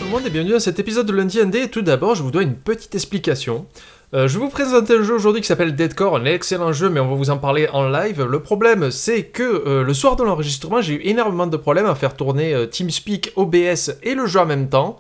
le monde et bienvenue dans cet épisode de Lundi ND. Et tout d'abord, je vous dois une petite explication. Je vais vous présenter un jeu aujourd'hui qui s'appelle Deadcore, un excellent jeu, mais on va vous en parler en live. Le problème, c'est que le soir de l'enregistrement, j'ai eu énormément de problèmes à faire tourner TeamSpeak, OBS et le jeu en même temps.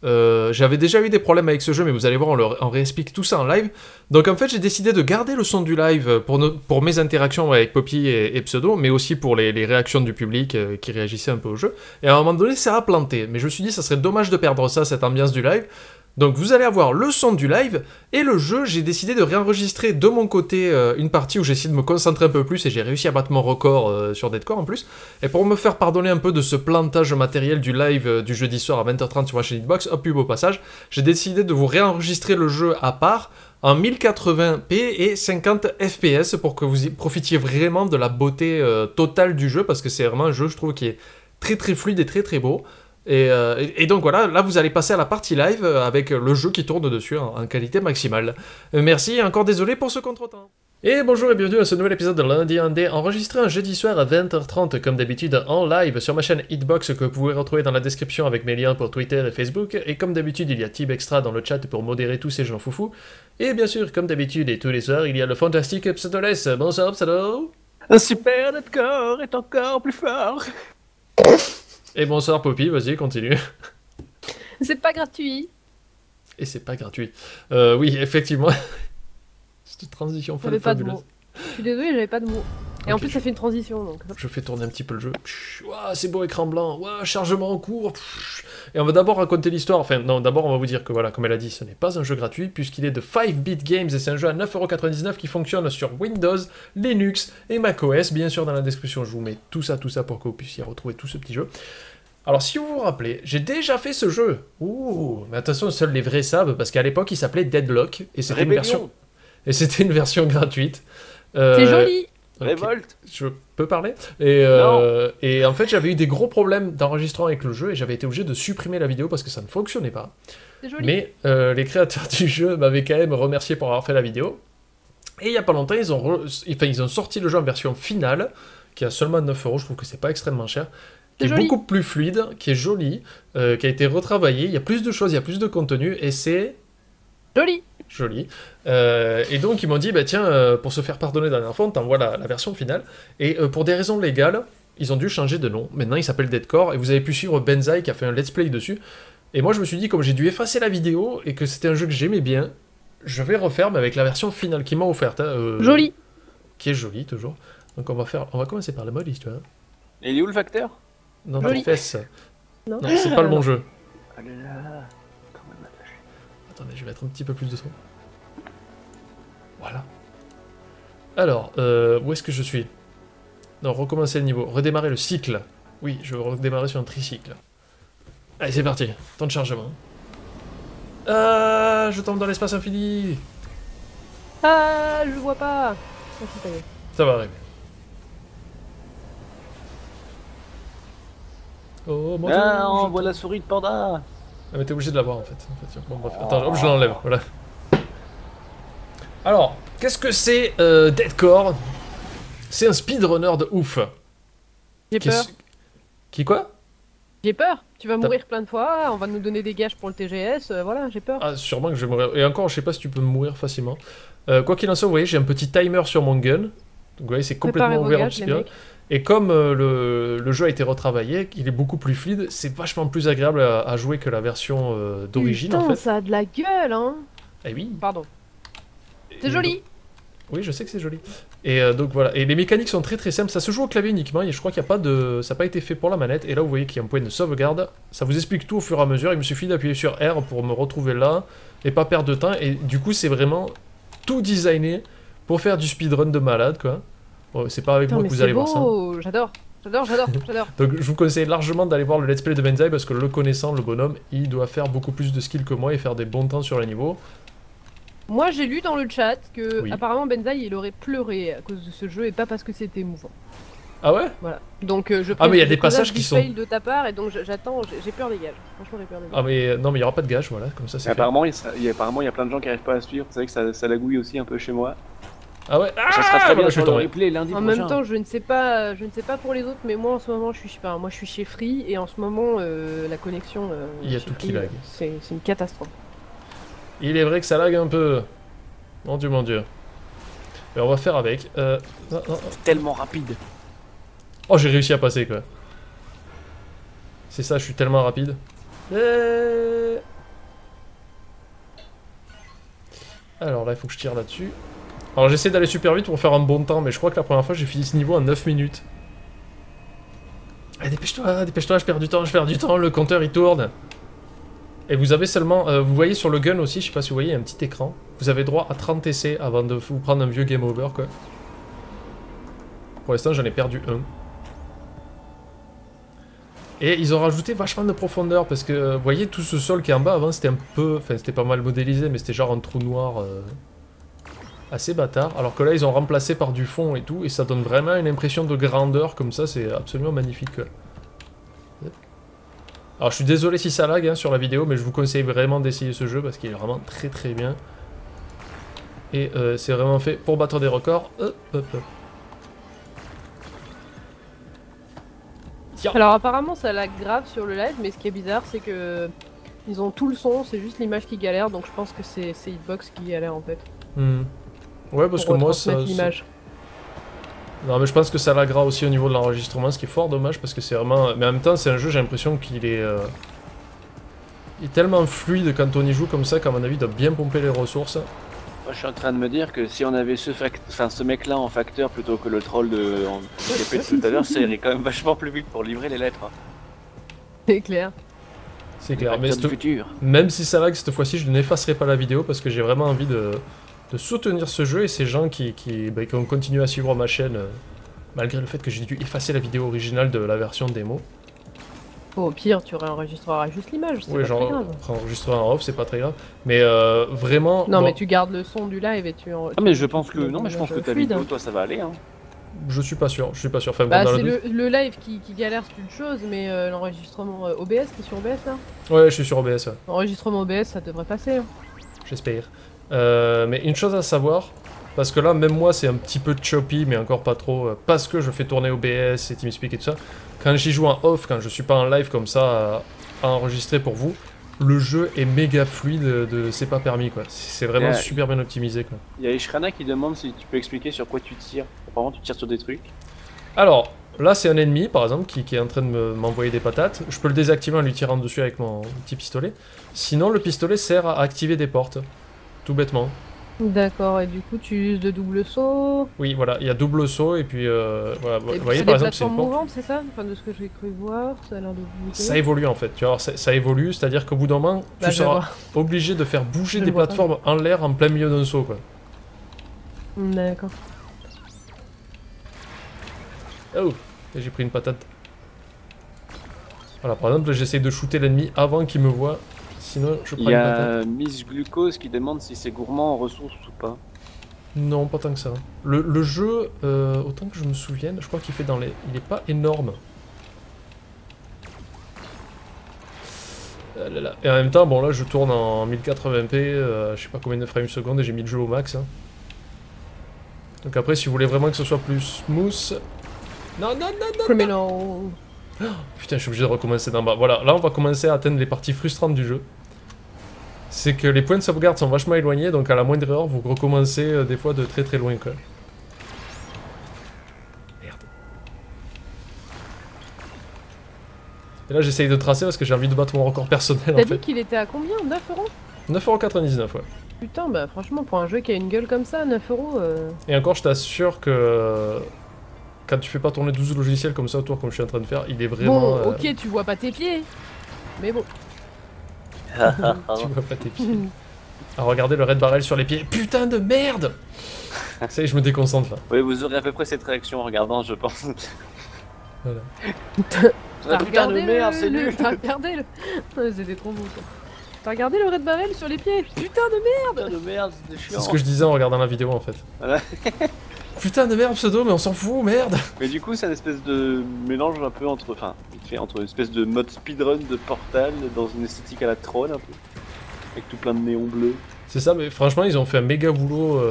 J'avais déjà eu des problèmes avec ce jeu, mais vous allez voir, on réexplique tout ça en live. Donc en fait, j'ai décidé de garder le son du live pour mes interactions avec Poppy et Pseudo, mais aussi pour les réactions du public qui réagissaient un peu au jeu. Et à un moment donné, ça a planté. Mais je me suis dit, ça serait dommage de perdre ça, cette ambiance du live. Donc vous allez avoir le son du live et le jeu. J'ai décidé de réenregistrer de mon côté une partie où j'ai essayé de me concentrer un peu plus et j'ai réussi à battre mon record sur Deadcore en plus. Et pour me faire pardonner un peu de ce plantage matériel du live du jeudi soir à 20h30 sur ma chaîne Hitbox, hop, pub au passage, j'ai décidé de vous réenregistrer le jeu à part en 1080p et 50 fps pour que vous y profitiez vraiment de la beauté totale du jeu, parce que c'est vraiment un jeu, je trouve, qui est très très fluide et très très beau. Et donc voilà, là vous allez passer à la partie live avec le jeu qui tourne dessus en qualité maximale. Merci et encore désolé pour ce contretemps. Et bonjour et bienvenue à ce nouvel épisode de Lundi ND, enregistré un jeudi soir à 20h30 comme d'habitude en live sur ma chaîne Hitbox que vous pouvez retrouver dans la description avec mes liens pour Twitter et Facebook. Et comme d'habitude il y a Tib Extra dans le chat pour modérer tous ces gens foufous. Et bien sûr comme d'habitude et tous les soirs il y a le fantastique Pseudoless. Bonsoir Pseudo. Un super Deadcore est encore plus fort. Et bonsoir Poppy, vas-y continue. C'est pas gratuit. Et c'est pas gratuit. Oui effectivement. Cette transition J'avais pas de mots. Je suis désolé, j'avais pas de mots. Et Ok, en plus, ça fait une transition donc. Je fais tourner un petit peu le jeu. Ouah, c'est beau écran blanc. Ouah, chargement en cours. Et on va d'abord raconter l'histoire. Enfin, non, d'abord on va vous dire que voilà, comme elle a dit, ce n'est pas un jeu gratuit puisqu'il est de 5-bit games et c'est un jeu à 9,99€ qui fonctionne sur Windows, Linux et macOS. Bien sûr, dans la description, je vous mets tout ça pour que vous puissiez retrouver tout ce petit jeu. Alors, si vous vous rappelez, j'ai déjà fait ce jeu. Ouh, mais attention, seuls les vrais savent parce qu'à l'époque, il s'appelait Deadlock et c'était une version. Et c'était une version gratuite. C'est joli. Okay. Révolte. Je peux parler et en fait, j'avais eu des gros problèmes d'enregistrement avec le jeu et j'avais été obligé de supprimer la vidéo parce que ça ne fonctionnait pas. C'est joli. Mais les créateurs du jeu m'avaient quand même remercié pour avoir fait la vidéo. Et il n'y a pas longtemps, ils ont sorti le jeu en version finale, qui a seulement 9€. Je trouve que c'est pas extrêmement cher. Qui est beaucoup plus fluide, qui est joli, qui a été retravaillé. Il y a plus de choses, il y a plus de contenu et c'est... Joli. Joli. Et donc ils m'ont dit, bah tiens, pour se faire pardonner la dernière fois, on t'envoie la version finale. Et pour des raisons légales, ils ont dû changer de nom. Maintenant il s'appelle Deadcore et vous avez pu suivre Benzaï qui a fait un let's play dessus. Et moi je me suis dit, comme j'ai dû effacer la vidéo et que c'était un jeu que j'aimais bien, je vais refaire mais avec la version finale qu'ils m'ont offerte. Joli. Qui est jolie toujours. Donc on va commencer par le mode histoire. Et il est où le facteur? Dans Joli. tes fesses. Non, Non, c'est pas le bon jeu. Ah là là, quand même attaché. Attendez, je vais mettre un petit peu plus de son. Voilà. Alors, où est-ce que je suis? Non, recommencer le niveau. Redémarrer le cycle. Oui, je veux redémarrer sur un tricycle. Allez, c'est parti. Temps de chargement. Ah, je tombe dans l'espace infini. Ah, je vois pas. Ah, si, ça y est. Ça va arriver. Oh, mon Dieu. Ah, on voit la souris de panda. Ah, mais t'es obligé de l'avoir en fait. Bon, bref. Attends, hop, je l'enlève. Voilà. Alors, qu'est-ce que c'est Deadcore? C'est un speedrunner de ouf. J'ai peur. Qui quoi? J'ai peur. Tu vas mourir plein de fois. On va nous donner des gages pour le TGS. Voilà, j'ai peur. Ah, sûrement que je vais mourir. Et encore, je sais pas si tu peux mourir facilement. Quoi qu'il en soit, vous voyez, j'ai un petit timer sur mon gun. Donc, vous voyez, c'est complètement ouvert en speedrun. Et comme le jeu a été retravaillé, il est beaucoup plus fluide, c'est vachement plus agréable à jouer que la version d'origine en fait. Ça a de la gueule, hein. Eh oui. Pardon. C'est joli. Donc... Oui, je sais que c'est joli. Et donc voilà. Et les mécaniques sont très très simples. Ça se joue au clavier uniquement. Et je crois qu'il n'y a pas de, ça n'a pas été fait pour la manette. Et là, vous voyez qu'il y a un point de sauvegarde. Ça vous explique tout au fur et à mesure. Il me suffit d'appuyer sur R pour me retrouver là et pas perdre de temps. Et du coup, c'est vraiment tout designé pour faire du speedrun de malade, quoi. Bon, c'est pas avec moi que vous allez voir ça. J'adore. Donc je vous conseille largement d'aller voir le let's play de Benzaï parce que le connaissant, le bonhomme, il doit faire beaucoup plus de skills que moi et faire des bons temps sur les niveaux. Moi j'ai lu dans le chat que Oui. apparemment Benzaï il aurait pleuré à cause de ce jeu et pas parce que c'était émouvant. Ah ouais? Voilà. Donc je Ah mais il y a des passages qui sont... fail de ta part et donc j'attends, j'ai peur des gages. Franchement j'ai peur des gages. Ah mais non mais il y aura pas de gage, voilà, comme ça c'est fait. Apparemment, il y a plein de gens qui arrivent pas à suivre. C'est vrai que ça lagouille aussi un peu chez moi. Ah ouais, Ça sera très bien je suis sur le tombé. replay lundi En prochain. même temps, je ne sais pas pour les autres, mais moi en ce moment, moi je suis chez Free et en ce moment, la connexion, Il y a chez tout qui Free, lag. c'est une catastrophe. Il est vrai que ça lag un peu. Mon dieu, mon dieu. Mais on va faire avec. Non. C'est tellement rapide. Oh, j'ai réussi à passer quoi. C'est ça, je suis tellement rapide. Alors là, il faut que je tire là-dessus. Alors j'essaie d'aller super vite pour faire un bon temps, mais je crois que la première fois j'ai fini ce niveau en 9 minutes. Allez, dépêche-toi, je perds du temps, le compteur il tourne. Et vous avez seulement, vous voyez sur le gun aussi, je sais pas si vous voyez, il y a un petit écran. Vous avez droit à 30 essais avant de vous prendre un vieux game over quoi. Pour l'instant j'en ai perdu un. Et ils ont rajouté vachement de profondeur parce que, vous voyez, tout ce sol qui est en bas avant c'était un peu, enfin c'était pas mal modélisé, mais c'était genre un trou noir assez bâtard. Alors que là ils ont remplacé par du fond et tout, et ça donne vraiment une impression de grandeur comme ça, c'est absolument magnifique quoi. Alors je suis désolé si ça lag hein, sur la vidéo, mais je vous conseille vraiment d'essayer ce jeu parce qu'il est vraiment très très bien. Et c'est vraiment fait pour battre des records. Hop. Alors apparemment ça lag grave sur le live, mais ce qui est bizarre c'est que ils ont tout le son, c'est juste l'image qui galère, donc je pense que c'est Hitbox qui galère en fait. Ouais, parce que moi ça... l'image. Non mais je pense que ça lagrera aussi au niveau de l'enregistrement, ce qui est fort dommage parce que c'est vraiment... Mais en même temps c'est un jeu, j'ai l'impression qu'il est... Il est tellement fluide quand on y joue comme ça qu'à mon avis il doit bien pomper les ressources. Moi, je suis en train de me dire que si on avait ce mec-là en facteur plutôt que le troll de tout à l'heure, ça irait quand même vachement plus vite pour livrer les lettres. C'est clair. C'est clair, mais du futur. même si ça lag cette fois-ci, je n'effacerai pas la vidéo parce que j'ai vraiment envie de soutenir ce jeu et ces gens qui ont continué à suivre ma chaîne malgré le fait que j'ai dû effacer la vidéo originale de la version démo. Au pire, tu réenregistreras juste l'image, c'est Oui, pas très grave. enregistrer en off, c'est pas très grave. Mais vraiment... Non, bon, mais tu gardes le son du live et tu... Ah mais je pense que... Non mais je pense que ta vidéo, toi, ça va aller, hein. je suis pas sûr. Enfin, Bah, bon, dans c'est le doute- le live qui galère, c'est une chose, mais l'enregistrement OBS, t'es sur OBS là? Ouais, je suis sur OBS, ouais. L'enregistrement OBS, ça devrait passer. Hein. J'espère. Mais une chose à savoir, parce que là, même moi, c'est un petit peu choppy, mais encore pas trop, parce que je fais tourner OBS et TeamSpeak et tout ça. Quand j'y joue en off, quand je suis pas en live comme ça, à enregistrer pour vous, le jeu est méga fluide, c'est pas permis, quoi. C'est vraiment super bien optimisé, quoi. Il y a Ishrana qui demande si tu peux expliquer sur quoi tu tires. Apparemment, tu tires sur des trucs. Alors, là, c'est un ennemi, par exemple, qui est en train de m'envoyer des patates. Je peux le désactiver en lui tirant dessus avec mon petit pistolet. Sinon, le pistolet sert à activer des portes. Tout bêtement. D'accord, et du coup tu uses de double saut. Oui, voilà, il y a double saut et puis voilà, vous Et voyez c'est par des exemple c'est une plateformes porte. mouvantes, c'est ça? Enfin de ce que j'ai cru voir, ça a l'air de bouger. Ça évolue en fait, tu vois, ça évolue, c'est-à-dire qu'au bout d'un moment, Bah, tu seras obligé de faire bouger Je des le vois plateformes en l'air en plein milieu d'un saut quoi. D'accord. Oh, et j'ai pris une patate. Voilà, par exemple, j'essaie de shooter l'ennemi avant qu'il me voie, sinon je prends Il y une patate. a Miss Glucose qui demande si c'est gourmand en ressources ou pas. Non, pas tant que ça. Le jeu, autant que je me souvienne, je crois qu'il fait dans les... Il est pas énorme. Là. Et en même temps, bon là je tourne en 1080p, je sais pas combien de frames secondes et j'ai mis le jeu au max. Hein. Donc après, si vous voulez vraiment que ce soit plus smooth... Non. Criminal. Putain, je suis obligé de recommencer d'en bas. Voilà, là on va commencer à atteindre les parties frustrantes du jeu. C'est que les points de sauvegarde sont vachement éloignés, donc à la moindre erreur, vous recommencez des fois de très très loin quoi. Merde. Et là j'essaye de tracer parce que j'ai envie de battre mon record personnel en T'as dit fait. qu'il était à combien? 9 euros? 9,99 €, ouais. Putain, bah franchement, pour un jeu qui a une gueule comme ça, 9 euros. Et encore, je t'assure que quand tu fais pas tourner 12 logiciels comme ça autour, comme je suis en train de faire, il est vraiment. Bon, ok, tu vois pas tes pieds. Mais bon. Tu vois pas tes pieds. Ah, regardez le red barrel sur les pieds. Putain de merde! Ça y est, je me déconcentre là. Oui, vous aurez à peu près cette réaction en regardant, je pense. Voilà. Putain de merde, c'est nul! T'as regardé le. C'était trop beau ça. T'as regardé le red barrel sur les pieds? Putain de merde! Putain de merde, c'était chiant! C'est ce que je disais en regardant la vidéo en fait. Voilà. Putain de merde, pseudo, mais on s'en fout, merde! Mais du coup, c'est une espèce de mélange un peu entre. Enfin, vite fait, entre une espèce de mode speedrun de Portal dans une esthétique à la Tron un peu. Avec tout plein de néons bleus. C'est ça, mais franchement, ils ont fait un méga boulot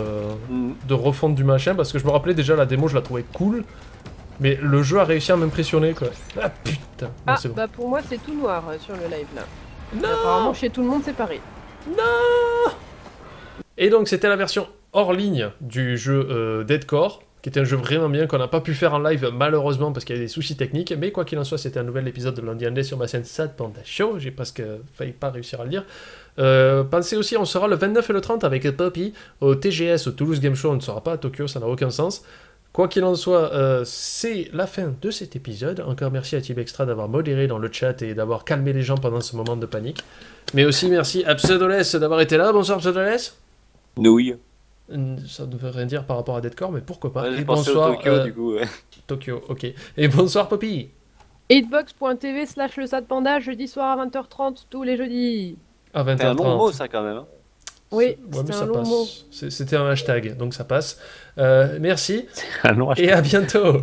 de refonte du machin, parce que je me rappelais déjà, la démo, je la trouvais cool, mais le jeu a réussi à m'impressionner, quoi. Ah putain. Non, Ah, c'est bon. bah pour moi c'est tout noir sur le live là. Non. Apparemment chez tout le monde c'est pareil. Non. Et donc, c'était la version hors ligne du jeu Deadcore, qui était un jeu vraiment bien qu'on n'a pas pu faire en live malheureusement parce qu'il y avait des soucis techniques, mais quoi qu'il en soit, c'était un nouvel épisode de Lundi Indé sur ma chaîne Sad Panda Show, j'ai presque failli pas réussir à le dire. Pensez aussi, on sera le 29 et le 30 avec Poppy au TGS, au Toulouse Game Show, on ne sera pas à Tokyo, ça n'a aucun sens. Quoi qu'il en soit, c'est la fin de cet épisode. Encore merci à Team Extra d'avoir modéré dans le chat et d'avoir calmé les gens pendant ce moment de panique. Mais aussi merci à Pseudoless d'avoir été là. Bonsoir Pseudoless. Nouille. Ça ne veut rien dire par rapport à Deadcore, mais pourquoi pas. Ouais, Et j'ai pensé bonsoir au Tokyo, du coup. Ouais. Tokyo, ok. Et bonsoir Poppy. Hitbox.tv/le Sad Panda, jeudi soir à 20h30 tous les jeudis. À C'est un 20h30. long mot, ça, quand même. Hein. Oui, Ouais, mais c'était ça un long passe. mot. C'était un hashtag, donc ça passe. Merci Un long et à bientôt.